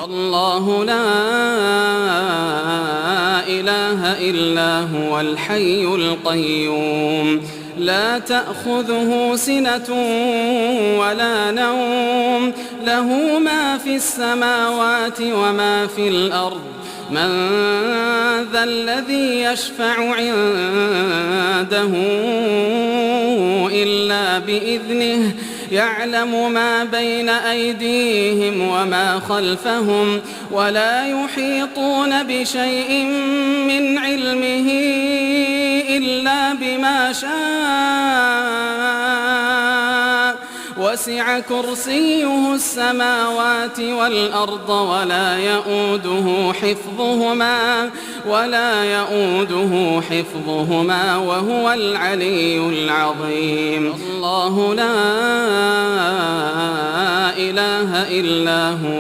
الله لا إله إلا هو الحي القيوم لا تأخذه سنة ولا نوم له ما في السماوات وما في الأرض من ذا الذي يشفع عنده إلا بإذنه يعلم ما بين أيديهم وما خلفهم ولا يحيطون بشيء من علمه إلا بما شاء وسع كرسيه السماوات والأرض ولا يؤوده حفظهما وهو العلي العظيم الله لا إله إلا هو